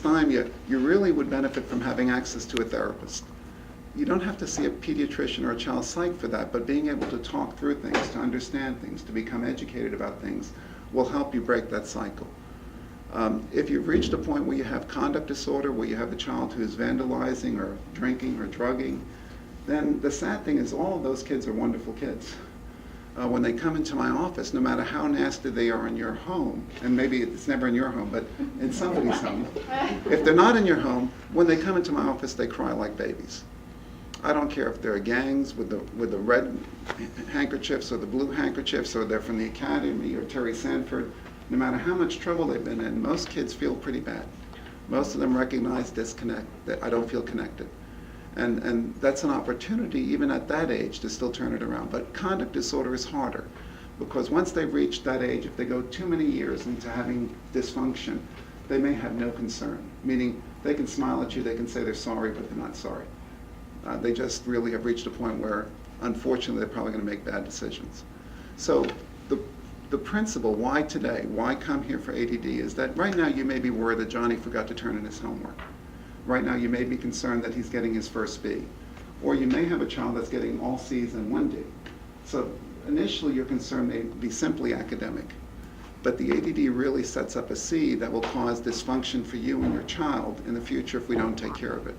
dysthymia, you really would benefit from having access to a therapist. You don't have to see a pediatrician or a child psych for that, but being able to talk through things, to understand things, to become educated about things, will help you break that cycle. If you've reached a point where you have conduct disorder, where you have a child who's vandalizing or drinking or drugging, then the sad thing is all of those kids are wonderful kids. When they come into my office, no matter how nasty they are in your home, and maybe it's never in your home, but in somebody's home, if they're not in your home, when they come into my office, they cry like babies. I don't care if they're gangs with the red handkerchiefs or the blue handkerchiefs, or they're from the academy or Terry Sanford. No matter how much trouble they've been in, most kids feel pretty bad. Most of them recognize disconnect, that I don't feel connected. And that's an opportunity, even at that age, to still turn it around. But conduct disorder is harder, because once they've reached that age, if they go too many years into having dysfunction, they may have no concern, meaning they can smile at you, they can say they're sorry, but they're not sorry. They just really have reached a point where, unfortunately, they're probably going to make bad decisions. So the principle, why today, why come here for ADD, is that right now you may be worried that Johnny forgot to turn in his homework. Right now you may be concerned that he's getting his first B. Or you may have a child that's getting all C's and 1 D. So initially your concern may be simply academic. But the ADD really sets up a seed that will cause dysfunction for you and your child in the future if we don't take care of it.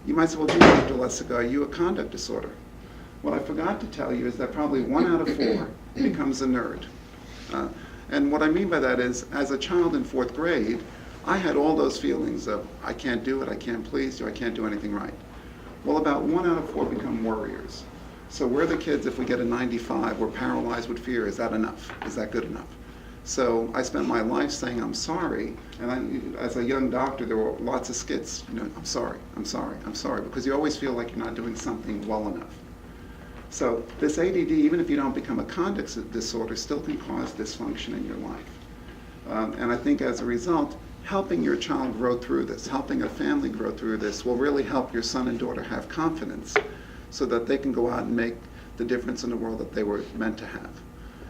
You might say, well, gee, Dr. Lessica, are you a conduct disorder? What I forgot to tell you is that probably 1 out of 4 becomes a nerd. And what I mean by that is, as a child in 4th grade, I had all those feelings of, I can't do it, I can't please you, I can't do anything right. Well, about 1 out of 4 become worriers. So we're the kids, if we get a 95, we're paralyzed with fear. Is that enough? Is that good enough? So I spent my life saying, I'm sorry. And as a young doctor, there were lots of skits, I'm sorry, I'm sorry, I'm sorry, because you always feel like you're not doing something well enough. So this ADD, even if you don't become a conduct disorder, still can cause dysfunction in your life. And I think as a result, helping your child grow through this, helping a family grow through this, will really help your son and daughter have confidence so that they can go out and make the difference in the world that they were meant to have.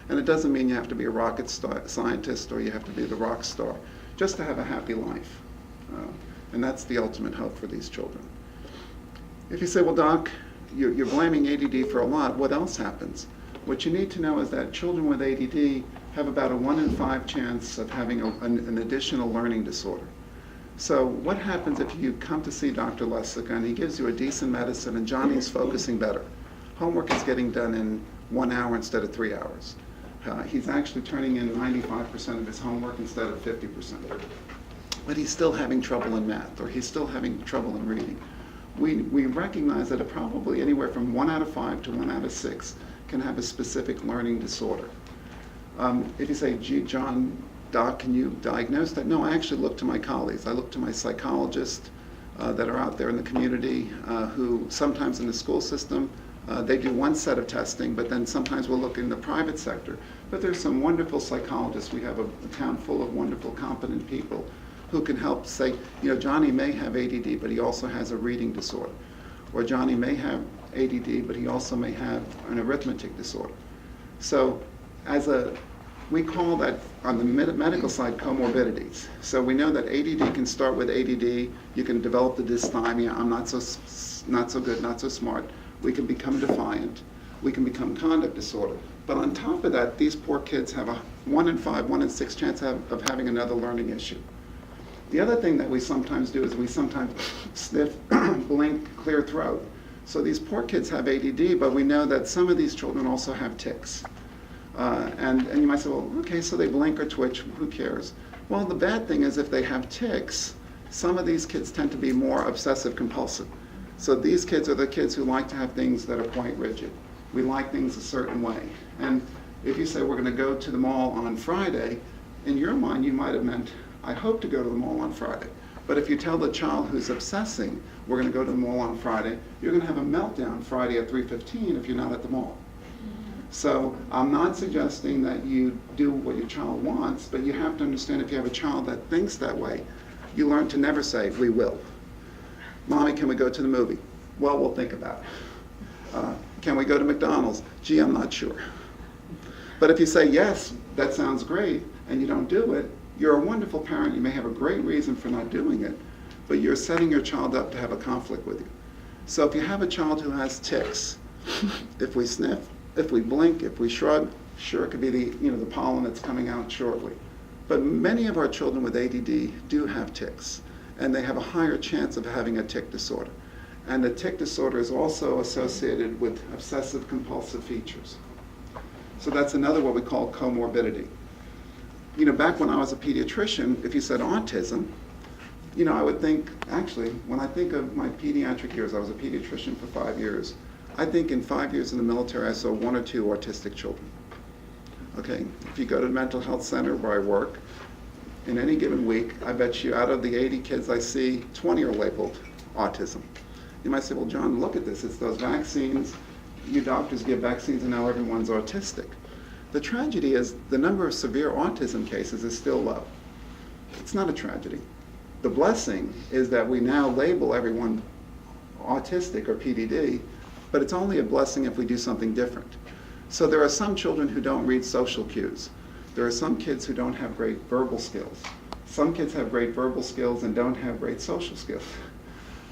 And it doesn't mean you have to be a rocket scientist or you have to be the rock star, just to have a happy life. And that's the ultimate hope for these children. If you say, well, Doc, you're blaming ADD for a lot, what else happens? What you need to know is that children with ADD have about a 1 in 5 chance of having an additional learning disorder. So what happens if you come to see Dr. Lessica and he gives you a decent medicine and Johnny's focusing better? Homework is getting done in 1 hour instead of 3 hours. He's actually turning in 95% of his homework instead of 50%. But he's still having trouble in math, or he's still having trouble in reading. We recognize that probably anywhere from 1 out of 5 to 1 out of 6 can have a specific learning disorder. If you say, gee, John, Doc, can you diagnose that? No, I actually look to my colleagues. I look to my psychologists that are out there in the community who sometimes in the school system, they do one set of testing, but then sometimes we'll look in the private sector. But there's some wonderful psychologists. We have a town full of wonderful, competent people who can help say, Johnny may have ADD, but he also has a reading disorder. Or Johnny may have ADD, but he also may have an arithmetic disorder. So we call that, on the medical side, comorbidities. So we know that ADD can start with ADD. You can develop the dysthymia, I'm not so good, not so smart. We can become defiant. We can become conduct disorder. But on top of that, these poor kids have a 1 in 5, 1 in 6 chance of having another learning issue. The other thing that we sometimes do is we sometimes sniff, blink, clear throat. So these poor kids have ADD, but we know that some of these children also have tics. And you might say, well, okay, so they blink or twitch, who cares? Well, the bad thing is if they have tics, some of these kids tend to be more obsessive compulsive. So these kids are the kids who like to have things that are quite rigid. We like things a certain way. And if you say we're going to go to the mall on Friday, in your mind you might have meant, I hope to go to the mall on Friday. But if you tell the child who's obsessing, we're going to go to the mall on Friday, you're going to have a meltdown Friday at 3:15 if you're not at the mall. So I'm not suggesting that you do what your child wants, but you have to understand if you have a child that thinks that way, you learn to never say, we will. Mommy, can we go to the movie? Well, we'll think about it. Can we go to McDonald's? Gee, I'm not sure. But if you say, yes, that sounds great, and you don't do it, You're a wonderful parent. You may have a great reason for not doing it, but you're setting your child up to have a conflict with you. So if you have a child who has tics, if we sniff, if we blink, if we shrug, sure, it could be the pollen that's coming out shortly. But many of our children with ADD do have tics, and they have a higher chance of having a tic disorder. And the tic disorder is also associated with obsessive compulsive features. So that's another what we call comorbidity. Back when I was a pediatrician, if you said autism, I would think, actually, when I think of my pediatric years, I was a pediatrician for 5 years. I think in 5 years in the military, I saw 1 or 2 autistic children. Okay, if you go to the mental health center where I work, in any given week, I bet you out of the 80 kids I see, 20 are labeled autism. You might say, well, John, look at this. It's those vaccines. You doctors give vaccines and now everyone's autistic. The tragedy is the number of severe autism cases is still low. It's not a tragedy. The blessing is that we now label everyone autistic or PDD, but it's only a blessing if we do something different. So there are some children who don't read social cues. There are some kids who don't have great verbal skills. Some kids have great verbal skills and don't have great social skills.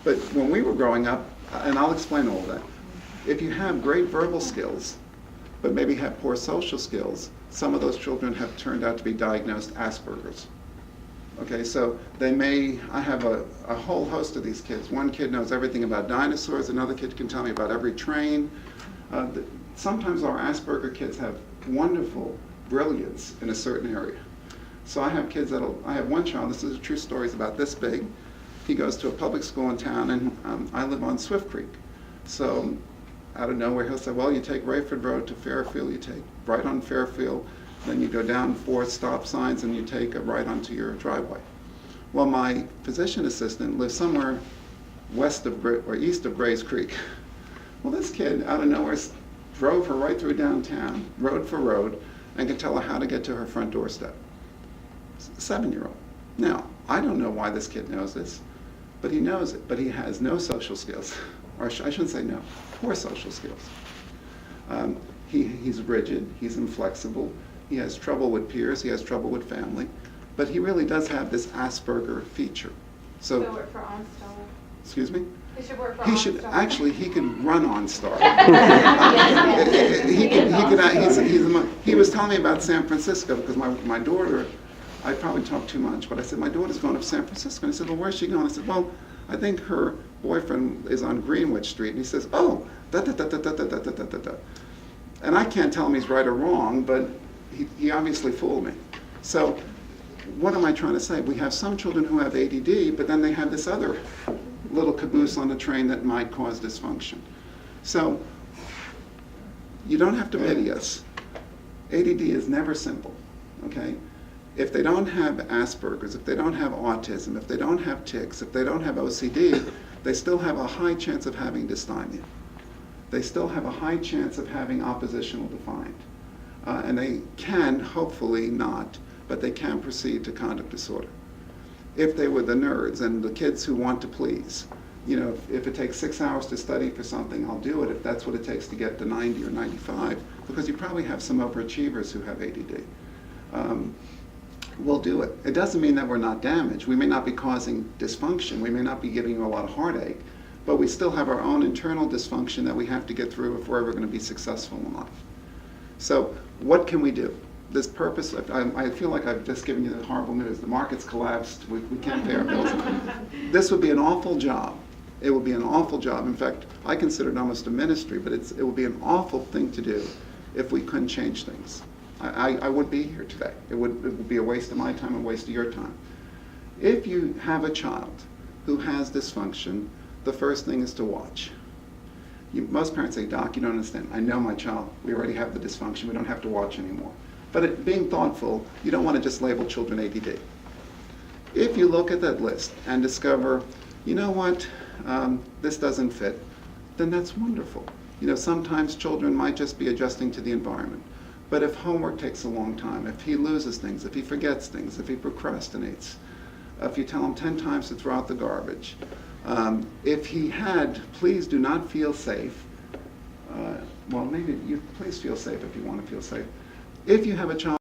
But when we were growing up, and I'll explain all of that, if you have great verbal skills, but maybe have poor social skills, some of those children have turned out to be diagnosed Asperger's. Okay, so I have a whole host of these kids. One kid knows everything about dinosaurs, another kid can tell me about every train. Sometimes our Asperger kids have wonderful brilliance in a certain area. So I have one child, this is a true story, he's about this big. He goes to a public school in town, and I live on Swift Creek. So out of nowhere, he'll say, well, you take Rayford Road to Fairfield, you take right on Fairfield, then you go down 4 stop signs, and you take a right onto your driveway. Well, my physician assistant lives somewhere east of Gray's Creek. Well, this kid, out of nowhere, drove her right through downtown, road for road, and could tell her how to get to her front doorstep. 7-year-old. Now, I don't know why this kid knows this, but he knows it, but he has no social skills. Or I shouldn't say no, poor social skills. He's rigid, he's inflexible, he has trouble with peers, he has trouble with family, but he really does have this Asperger feature. So work for OnStar. Excuse me? He should work for OnStar. Actually, he can run OnStar. He was telling me about San Francisco because my daughter, I probably talk too much, but I said, my daughter's going to San Francisco. And I said, well, where's she going? I said, well, I think her boyfriend is on Greenwich Street. And he says, oh, da-da-da-da-da-da-da-da-da-da. And I can't tell him he's right or wrong, but he obviously fooled me. So what am I trying to say? We have some children who have ADD, but then they have this other little caboose on the train that might cause dysfunction. So you don't have to pity us. ADD is never simple, okay? If they don't have Asperger's, if they don't have autism, if they don't have tics, if they don't have OCD, they still have a high chance of having dysthymia. They still have a high chance of having oppositional defiant. And they can, hopefully not, but they can proceed to conduct disorder. If they were the nerds and the kids who want to please, if it takes 6 hours to study for something, I'll do it if that's what it takes to get to 90 or 95, because you probably have some overachievers who have ADD. We'll do it. It doesn't mean that we're not damaged. We may not be causing dysfunction. We may not be giving you a lot of heartache, but we still have our own internal dysfunction that we have to get through if we're ever going to be successful in life. So what can we do? This purpose, I feel like I've just given you the horrible news. The market's collapsed. We can't pay our bills. This would be an awful job. It would be an awful job. In fact, I consider it almost a ministry, but it would be an awful thing to do if we couldn't change things. I wouldn't be here today. It would be a waste of my time and a waste of your time. If you have a child who has dysfunction, the first thing is to watch. Most parents say, Doc, you don't understand. I know my child. We already have the dysfunction. We don't have to watch anymore. But being thoughtful, you don't want to just label children ADD. If you look at that list and discover, you know what, this doesn't fit, then that's wonderful. Sometimes children might just be adjusting to the environment. But if homework takes a long time, if he loses things, if he forgets things, if he procrastinates, if you tell him 10 times to throw out the garbage, if he had, please do not feel safe, well, maybe you please feel safe if you want to feel safe. If you have a child